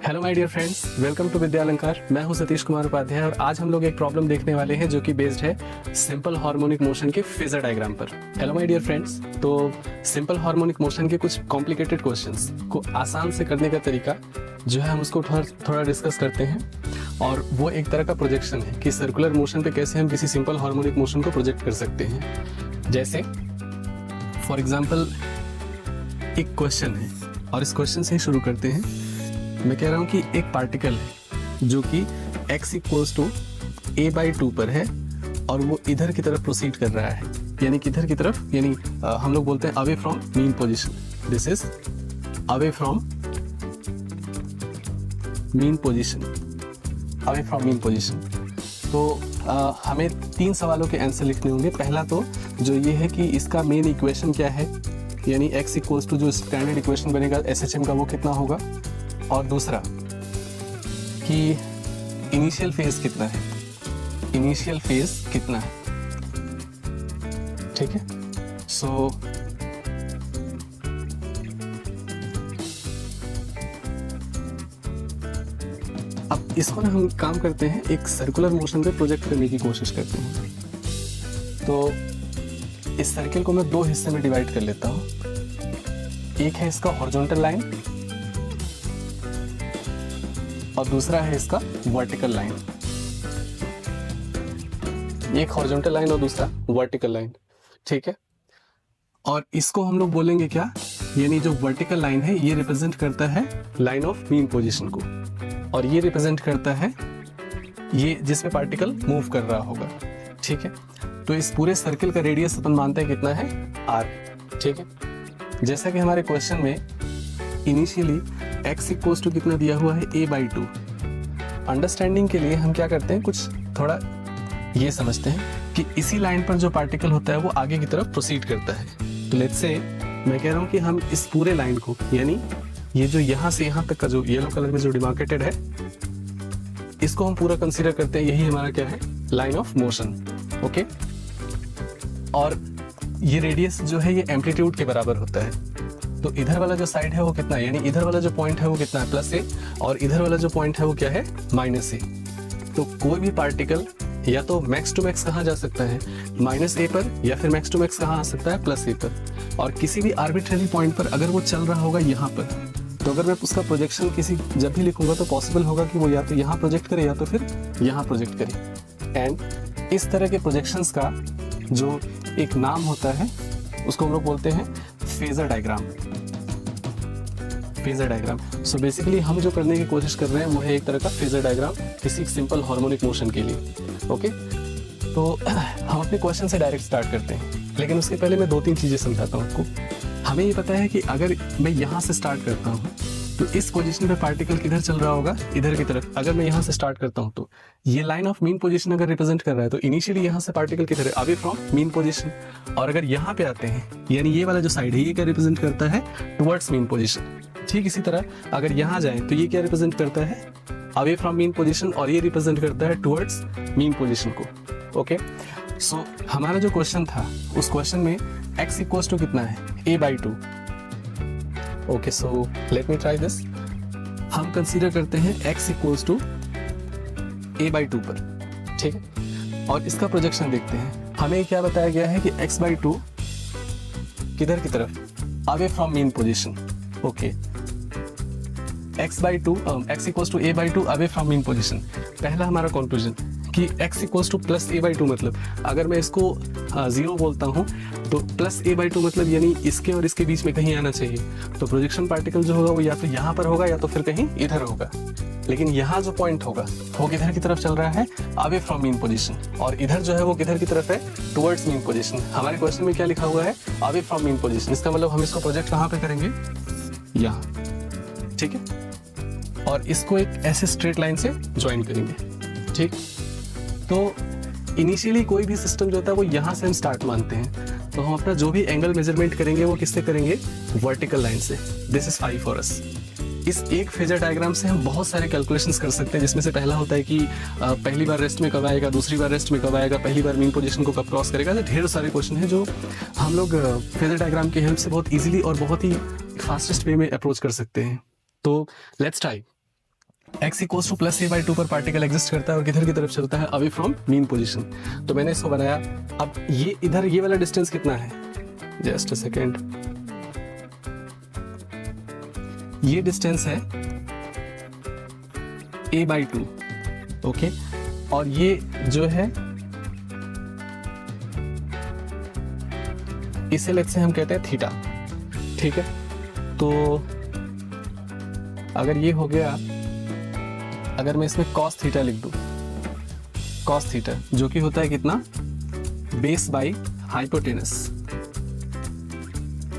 Hello my dear friends, welcome to Vidyalankar. मैं हूं सतीश कुमार उपाध्याय और आज हम लोग एक प्रॉब्लम देखने वाले हैं जो कि बेस्ड है सिंपल हार्मोनिक मोशन के फेजर डायग्राम पर। हेलो माय डियर फ्रेंड्स, तो सिंपल हार्मोनिक मोशन के कुछ कॉम्प्लिकेटेड क्वेश्चंस को आसान से करने का तरीका जो है हम उसको थोड़ा डिस्कस करते हैं। और वो एक तरह का प्रोजेक्शन है कि सर्कुलर मोशन पे कैसे हम किसी सिंपल हार्मोनिक मोशन को प्रोजेक्ट कर सकते हैं। जैसे फॉर एग्जाम्पल एक क्वेश्चन है और इस क्वेश्चन से ही शुरू करते हैं। मैं कह रहा हूं कि एक पार्टिकल है जो कि x इक्वल्स टू a/2 पर है और वो इधर की तरफ प्रोसीड कर रहा है, यानी किधर की तरफ, यानी हम लोग बोलते हैं away from mean position. This is away from mean position, away from mean position. तो हमें 3 सवालों के आंसर लिखने होंगे। पहला तो जो ये है कि इसका मेन इक्वेशन क्या है, यानी x इक्वल्स टू जो स्टैंडर्ड इक्वेशन बनेगा SHM का वो कितना होगा, और दूसरा कि इनिशियल फेज कितना है, इनिशियल फेज कितना है। ठीक है, सो अब इसको ना हम काम करते हैं, एक सर्कुलर मोशन पे प्रोजेक्ट करने की कोशिश करते हैं। तो इस सर्किल को मैं 2 हिस्से में डिवाइड कर लेता हूं। एक है इसका हॉरिजॉन्टल लाइन और दूसरा है इसका वर्टिकल लाइन। एक हॉरिजॉन्टल लाइन और दूसरा वर्टिकल लाइन। ठीक है, और इसको हम लोग बोलेंगे क्या, यानी जो वर्टिकल लाइन है ये रिप्रेजेंट करता है लाइन ऑफ मीन पोजीशन को, और ये रिप्रेजेंट करता है ये जिसमें पार्टिकल मूव कर रहा होगा। ठीक है, तो इस पूरे सर्किल का रेडियस अपन मानते हैं कितना है, r। ठीक है, जैसा कि हमारे क्वेश्चन में इनिशियली x इक्वल्स टू कितना दिया हुआ है, a/2। अंडरस्टैंडिंग के लिए हम क्या करते हैं, कुछ थोड़ा ये समझते हैं कि इसी लाइन पर जो पार्टिकल होता है वो आगे की तरफ प्रोसीड करता है। तो लेट्स से मैं कह रहा हूँ कि हम इस पूरे लाइन को, यानी ये जो यहाँ से यहाँ तक का जो येलो कलर में जो डिमार्केटेड है, इसको हम पूरा कंसीडर करते हैं, यही हमारा क्या है, लाइन ऑफ मोशन। ओके, और ये रेडियस जो है ये एम्पलीट्यूड के बराबर होता है। तो इधर वाला जो साइड है वो कितना है, यानी इधर वाला जो पॉइंट है वो कितना है, +a, और इधर वाला जो पॉइंट है वो क्या है, -a। तो कोई भी पार्टिकल या तो मैक्स टू मैक्स कहाँ जा सकता है, -a पर, या फिर मैक्स टू मैक्स कहाँ आ सकता है, +a पर। और किसी भी आर्बिट्रेरी पॉइंट पर अगर वो चल रहा होगा यहाँ पर, तो अगर मैं उसका प्रोजेक्शन किसी जब भी लिखूंगा तो पॉसिबल होगा कि वो या तो यहाँ प्रोजेक्ट करे या तो फिर यहाँ प्रोजेक्ट करे। एंड इस तरह के प्रोजेक्शंस का जो एक नाम होता है उसको हम लोग बोलते हैं phasor diagram. Phasor diagram. So basically हम जो करने की कोशिश कर रहे हैं वो है एक तरह का फेजर डायग्राम किसी सिंपल हार्मोनिक मोशन के लिए। ओके, तो हम अपने क्वेश्चन से डायरेक्ट स्टार्ट करते हैं, लेकिन उसके पहले मैं 2-3 चीजें समझाता हूँ आपको। हमें ये पता है कि अगर मैं यहाँ से स्टार्ट करता हूँ तो इस पोजीशन पे पार्टिकल किधर चल रहा होगा, इधर की तरफ। अगर मैं यहाँ से स्टार्ट करता हूँ तो ये लाइन ऑफ मीन पोजीशन अगर रिप्रेजेंट कर रहा है तो इनिशियली यहाँ से पार्टिकल किधर है, अवे फ्रॉम मीन पोजीशन। और अगर यहाँ पे आते हैं, यानी ये वाला जो साइड है ये क्या रिप्रेजेंट करता है, टुवर्ड्स मीन पोजीशन। ठीक इसी तरह अगर यहाँ जाए तो ये क्या रिप्रेजेंट करता है, अवे फ्रॉम मीन पोजीशन, और ये रिप्रेजेंट करता है टुवर्ड्स मीन पोजीशन को। ओके, सो हमारा जो क्वेश्चन था उस क्वेश्चन में x इक्वल्स टू कितना है, a/2। Okay, so let me try this. हम कंसीडर करते हैं x इक्वल्स टू a/2 पर। ठीक है, और इसका प्रोजेक्शन देखते हैं। हमें क्या बताया गया है कि x/2 किधर की तरफ, away from mean position. Okay, x equals to a/2 away from mean position. पहला हमारा कंक्लूजन कि x इक्वल्स टू +a/2 मतलब अगर मैं इसको 0 बोलता हूँ तो +a/2 मतलब यानी इसके और इसके बीच में कहीं आना चाहिए। तो प्रोजेक्शन पार्टिकल जो होगा वो या तो यहाँ पर होगा या तो फिर कहीं इधर होगा। लेकिन यहाँ जो पॉइंट होगा वो किधर की तरफ चल रहा है, अवे फ्रॉम मीन पोजीशन, और इधर जो है वो किधर की तरफ है, टुवर्ड्स मीन पोजीशन। हमारे क्वेश्चन में क्या लिखा हुआ है, अवे फ्रॉम मीन पोजीशन। इसका मतलब हम इसको प्रोजेक्ट कहाँ पे करेंगे, यहाँ। ठीक है, और इसको एक ऐसे स्ट्रेट लाइन से ज्वाइन करेंगे। ठीक, तो इनिशियली कोई भी सिस्टम जो होता है वो यहाँ से हम स्टार्ट मानते हैं, तो हम अपना जो भी एंगल मेजरमेंट करेंगे वो किससे करेंगे, वर्टिकल लाइन से। This is 5 for us. इस एक फेजर डायग्राम से हम बहुत सारे कैलकुलेशंस कर सकते हैं, जिसमें से पहला होता है कि पहली बार रेस्ट में कब आएगा, दूसरी बार रेस्ट में कब आएगा, पहली बार मीन पोजीशन को कब क्रॉस करेगा। तो ढेर सारे क्वेश्चन हैं जो हम लोग फेजर डायग्राम की हेल्प से बहुत इजीली और बहुत ही फास्टेस्ट वे में अप्रोच कर सकते हैं। तो let's try. x equals two plus a/2 पर पार्टिकल एग्जिस्ट करता है और किधर की तरफ चलता है, अवे फ्रॉम मीन पोजीशन। तो मैंने इसको बनाया। अब ये इधर ये वाला डिस्टेंस कितना है, जस्ट अ सेकेंड, ये डिस्टेंस है a/2, ओके। और ये जो है इसे लेट से हम कहते हैं थीटा, ठीक है। तो अगर ये हो गया, अगर मैं इसमें cos थीटा लिख दूं, cos थीटा जो कि होता है कितना, बेस बाई हाइपोटेनस।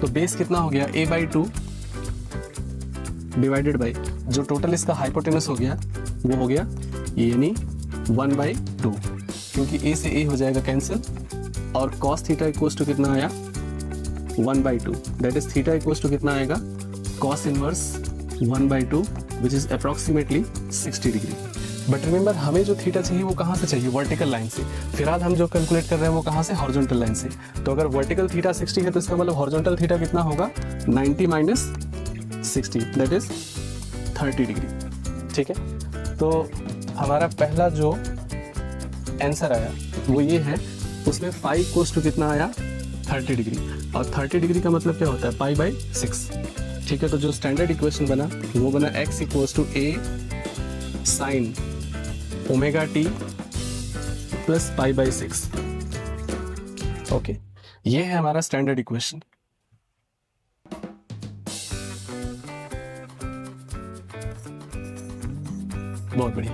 तो बेस कितना हो गया, a/2 डिवाइडेड बाई जो टोटल इसका हाइपोटेनस हो गया वो हो गया यानी 1/2, क्योंकि a से a हो जाएगा कैंसिल। और cos थीटा इक्वल्स टू कितना आया, 1/2, that is theta equals to कितना आएगा, cos inverse 1/2 which is approximately 60 degree. But remember हमें जो थीटा चाहिए वो कहाँ से चाहिए, वर्टिकल लाइन से। फिलहाल हम जो कैलकुलेट कर रहे हैं वो कहाँ से, हॉरिजॉन्टल लाइन से। तो अगर वर्टिकल थीटा 60 है तो इसका मतलब हॉरिजॉन्टल थीटा कितना होगा, 90 माइनस 60 दैट इज 30 डिग्री, ठीक है। तो हमारा पहला जो आंसर आया वो ये है, उसमें 5 कोस टू कितना आया, 30 डिग्री। और 30 डिग्री का मतलब क्या होता है, π/6, ठीक है। तो जो स्टैंडर्ड इक्वेशन बना वो बना x equals to a sine omega t plus π/6, okay. ये है हमारा स्टैंडर्ड इक्वेशन। बहुत बढ़िया।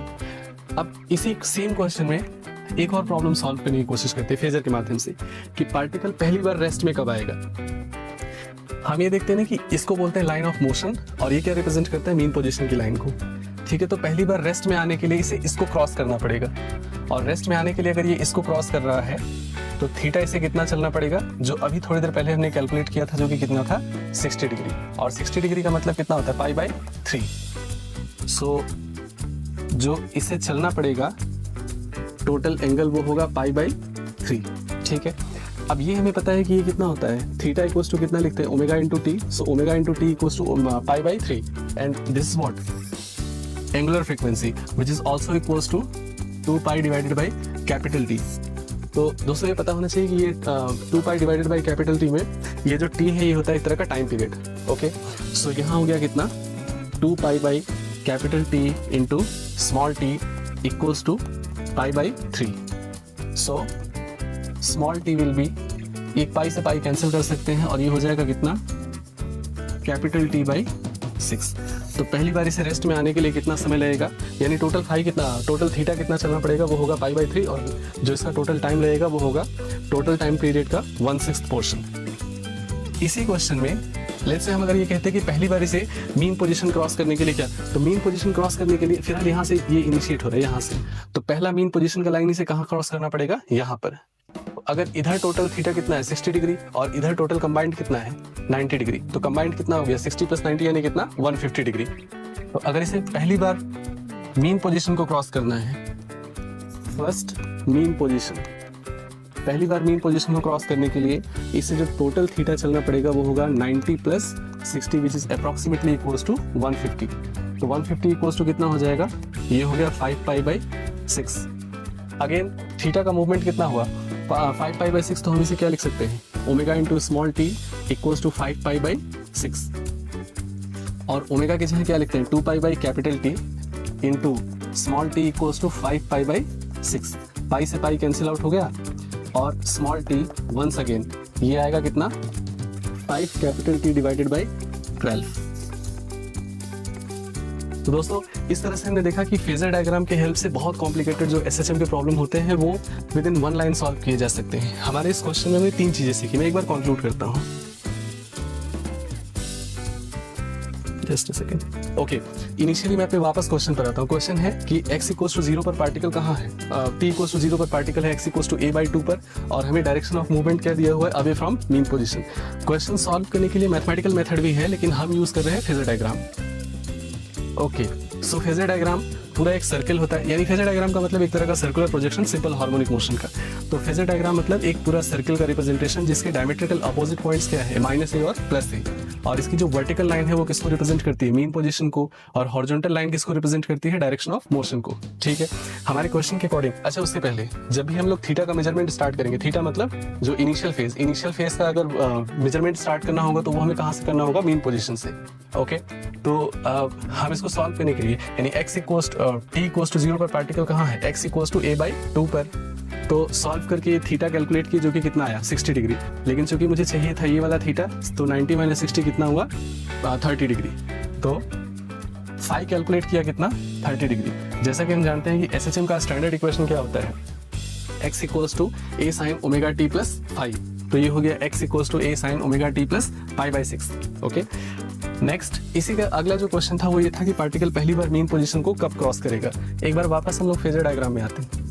अब इसी सेम क्वेश्चन में एक और प्रॉब्लम सॉल्व करने की कोशिश करते हैं फेजर के माध्यम से, कि पार्टिकल पहली बार रेस्ट में कब आएगा। हम ये देखते हैं ना कि इसको बोलते हैं लाइन ऑफ मोशन, और ये क्या रिप्रेजेंट करता है, मीन पोजीशन की लाइन को, ठीक है। तो पहली बार रेस्ट में आने के लिए इसे इसको क्रॉस करना पड़ेगा, और रेस्ट में आने के लिए अगर ये इसको क्रॉस कर रहा है तो थीटा इसे कितना चलना पड़ेगा, जो अभी थोड़ी देर पहले हमने कैलकुलेट किया था, जो कि कितना था, 60 डिग्री। और 60 डिग्री का मतलब कितना होता है, π/3। सो जो इसे चलना पड़ेगा टोटल एंगल वो होगा π/3, ठीक है। अब ये हमें पता है कि ये कितना होता है, थीटा इक्वल्स टू कितना लिखते हैं, omega into t. So omega into t equals to π/3 and this is what, angular frequency which is also equals to 2π divided by capital T. तो दोस्तों ये पता होना चाहिए कि ये 2π डिवाइडेड बाई कैपिटल टी में ये जो टी है ये होता है एक तरह का टाइम पीरियड, ओके। सो यहाँ हो गया कितना, 2π by capital T into small T equals to π/3। So small t will be, एक पाई से पाई कैंसिल कर सकते हैं और ये हो जाएगा कितना, कैपिटल T/6। तो पहली बार इसे रेस्ट में आने के लिए कितना समय लगेगा, यानी टोटल टोटल थीटा कितना चलना पड़ेगा, वो होगा π/3, और जो इसका टोटल टाइम लगेगा वो होगा टोटल टाइम पीरियड का 1/6 पोर्शन। इसी क्वेश्चन में लेट्स से हम अगर ये कहते हैं कि पहली बार इसे मीन पोजीशन क्रॉस करने के लिए क्या, तो मीन पोजीशन क्रॉस करने के लिए फिलहाल यहाँ से ये इनिशिएट हो रहा है यहाँ से, तो पहला मीन पोजीशन का लाइन इसे कहाँ क्रॉस करना पड़ेगा, यहाँ पर। अगर इधर टोटल थीटा कितना है 60 डिग्री और इधर टोटल कंबाइंड कितना है 90 डिग्री, तो कंबाइंड कितना हो गया 60 + 90 यानी कितना 150 डिग्री। तो अगर इसे पहली बार मीन पोजीशन को क्रॉस करना है, फर्स्ट मीन पोजीशन, पहली बार मीन पोजीशन को क्रॉस करने के लिए इसे जो टोटल थीटा चलना पड़ेगा वो होगा 90 + 60 which is approximately equals to 150। तो 150 इक्वल्स टू कितना हो जाएगा, ये हो गया 5π/6। अगेन थीटा का मूवमेंट कितना हुआ 5π/6, तो हम इसे क्या लिख सकते हैं, omega into small T equals to 5π/6, और ओमेगा की जगह क्या लिखते हैं 2π capital T into small T equals to 5π/6। Pi से पाई कैंसिल आउट हो गया, और स्मॉल टी वंस अगेन ये आएगा कितना 5 कैपिटल टी डिवाइडेड बाई 12। तो दोस्तों इस तरह से हमने देखा कि फेजर डायग्राम के हेल्प से बहुत कॉम्प्लिकेटेड जो एसएचएम के प्रॉब्लम होते हैं वो विद इन 1 लाइन सॉल्व किए जा सकते हैं। हमारे इस क्वेश्चन में हमने 3 चीजें सीखी, मैं एक बार कंक्लूड करता हूँ। Just a second. Okay, initially मैं पे वापस क्वेश्चन पर आता हूँ। क्वेश्चन है कि x = 0 पर पार्टिकल कहाँ है, t = 0 पर पार्टिकल है x = a/2 पर, और हमें डायरेक्शन ऑफ मूवमेंट क्या दिया हुआ है, away from mean position. Question solve करने के लिए मैथमेटिकल मेथड भी है, लेकिन हम यूज कर रहे हैं फेजर डायग्राम। ओके, सो फेजर डायग्राम पूरा एक सर्कल होता है, यानी फेजर डायग्राम का मतलब एक तरह का circular projection simple harmonic motion का। तो फेजर डायग्राम मतलब एक पूरा सर्कल का रिप्रेजेंटेशन जिसके डायमेट्रिकल अपोजिट पॉइंट्स क्या है, -a और +a, और इसकी जो वर्टिकल लाइन है वो किसको रिप्रेजेंट करती है, मीन पोजीशन को, और हॉरिजॉन्टल लाइन किसको रिप्रेजेंट करती है, डायरेक्शन ऑफ मोशन को। ठीक है, हमारे क्वेश्चन के अकॉर्डिंग। अच्छा, उससे पहले जब भी हम लोग थीटा का मेजरमेंट स्टार्ट करेंगे, थीटा मतलब जो इनिशियल फेज का अगर मेजरमेंट स्टार्ट करना होगा तो वो हमें कहाँ से करना होगा, मीन पोजीशन से। ओके, तो हम इसको सॉल्व करने के लिए यानी x equals t equals to 0 पर पार्टिकल कहाँ है, x इक्वल्स टू a/2 पर, तो सॉल्व करके थीटा कैलकुलेट किया जो कि कितना आया 60 डिग्री। लेकिन चूंकि मुझे चाहिए था ये वाला थीटा, तो 90 माइनस 60 कितना हुआ 30 डिग्री। तो फाई कैलकुलेट किया कितना 30 डिग्री। जैसा कि हम जानते हैं कि SHM का स्टैंडर्ड इक्वेशन क्या होता है, x equals to a sin omega t plus phi. तो ये हो गया x equals to a sin omega t प्लस पाई/6। ओके, नेक्स्ट इसी का अगला जो क्वेश्चन था वो ये था कि पार्टिकल पहली बार मीन पोजीशन को कब क्रॉस करेगा। एक बार वापस हम लोग फेजर डायग्राम में आते हैं।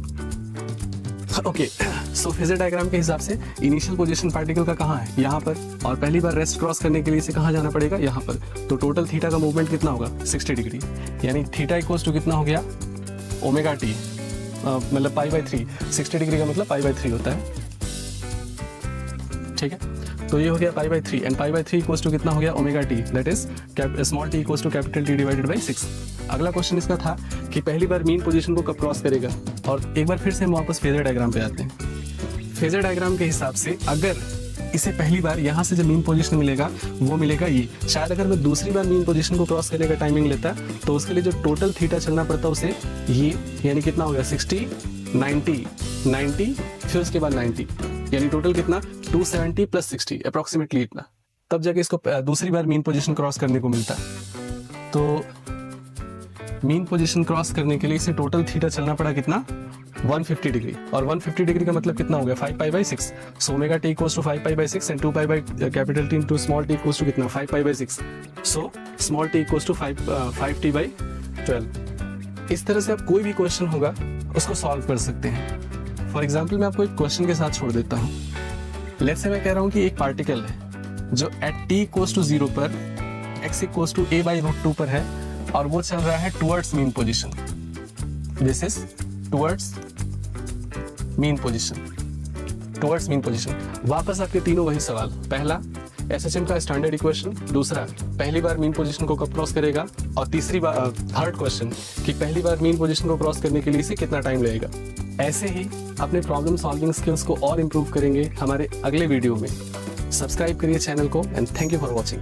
ओके, सो फेजर डायग्राम के हिसाब से इनिशियल पोजीशन पार्टिकल का कहाँ है, यहाँ पर, और पहली बार रेस्ट क्रॉस करने के लिए इसे कहाँ जाना पड़ेगा, यहाँ पर। तो टोटल थीटा का मूवमेंट कितना होगा 60 डिग्री, यानी थीटा इक्वल्स टू कितना हो गया ओमेगा टी, मतलब पाई/3। 60 डिग्री का मतलब पाई/3 होता है। ठीक है, तो ये हो गया पाई/3 एंड पाई/3 इक्वल्स टू कितना हो गया omega T, that is small T equals to capital T divided by 6। अगला क्वेश्चन इसका था कि पहली बार मीन पोजीशन को कब क्रॉस करेगा। और एक बार फिर से हम वापस फेजर डायग्राम पे आते हैं। फेजर डायग्राम के हिसाब से अगर इसे पहली बार यहाँ से जो मीन पोजीशन मिलेगा वो मिलेगा ये, शायद अगर मैं दूसरी बार मीन पोजीशन को क्रॉस करने का टाइमिंग लेता तो उसके लिए जो टोटल थीटा चलना पड़ता उसे ये, यानी कितना हो गया 60 90 फिर उसके बाद 90, यानी टोटल कितना 270 प्लस 60 अप्रोक्सीमेटली इतना, तब जाके इसको दूसरी बार मीन पोजीशन क्रॉस करने को मिलता है। तो मीन पोजीशन क्रॉस करने के लिए इसे टोटल थीटा चलना पड़ा कितना 150 डिग्री, और 150 डिग्री का मतलब कितना हो गया 5 पाई/6। So omega t equals to 5 पाई/6 and 2 pi by capital T into small T equals to कितना 5 पाई/6। So small T equals to 5t/12। इस तरह से आप कोई भी क्वेश्चन होगा उसको सॉल्व कर सकते हैं। फॉर एग्जाम्पल मैं आपको एक क्वेश्चन के साथ छोड़ देता हूँ। लेट्स से मैं कह रहा हूँ कि एक पार्टिकल है जो एट t इक्वल्स टू 0 पर x इक्वल्स टू a/√2 पर है और वो चल रहा है towards mean position. This is towards mean position. वापस आपके तीनों वही सवाल, पहला SHM का स्टैंडर्ड इक्वेशन, दूसरा पहली बार मीन पोजीशन को कब क्रॉस करेगा, और तीसरी बार थर्ड क्वेश्चन कि पहली बार मीन पोजीशन को क्रॉस करने के लिए इसे कितना टाइम लगेगा। ऐसे ही अपने प्रॉब्लम सॉल्विंग स्किल्स को और इम्प्रूव करेंगे हमारे अगले वीडियो में। सब्सक्राइब करिए चैनल को and thank you for watching.